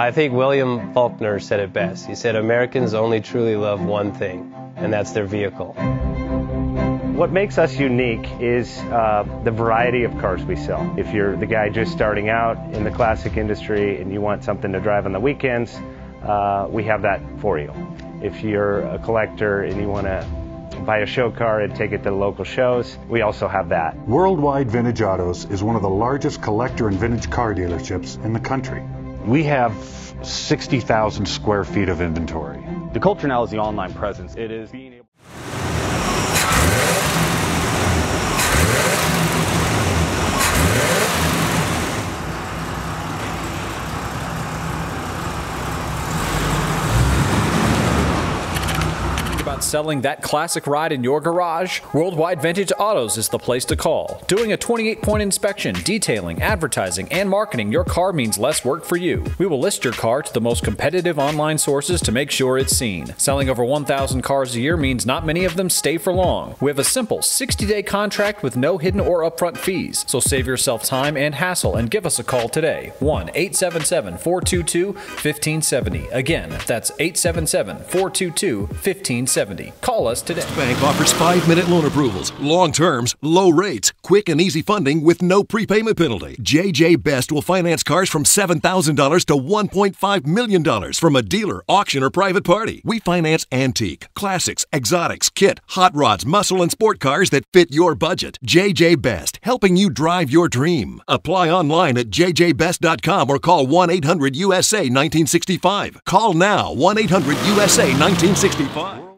I think William Faulkner said it best. He said, Americans only truly love one thing, and that's their vehicle. What makes us unique is the variety of cars we sell. If you're the guy just starting out in the classic industry and you want something to drive on the weekends, we have that for you. If you're a collector and you want to buy a show car and take it to the local shows, we also have that. Worldwide Vintage Autos is one of the largest collector and vintage car dealerships in the country. We have 60,000 square feet of inventory. The culture now is the online presence. It is being able selling that classic ride in your garage? Worldwide Vintage Autos is the place to call. Doing a 28-point inspection, detailing, advertising, and marketing your car means less work for you. We will list your car to the most competitive online sources to make sure it's seen. Selling over 1,000 cars a year means not many of them stay for long. We have a simple 60-day contract with no hidden or upfront fees, so save yourself time and hassle and give us a call today. 1-877-422-1570. Again, that's 877-422-1570. Call us today. Bank offers 5-minute loan approvals, long terms, low rates, quick and easy funding with no prepayment penalty. JJ Best will finance cars from $7,000 to $1.5 million from a dealer, auction, or private party. We finance antique, classics, exotics, kit, hot rods, muscle, and sport cars that fit your budget. JJ Best, helping you drive your dream. Apply online at jjbest.com or call 1-800-USA-1965. Call now, 1-800-USA-1965.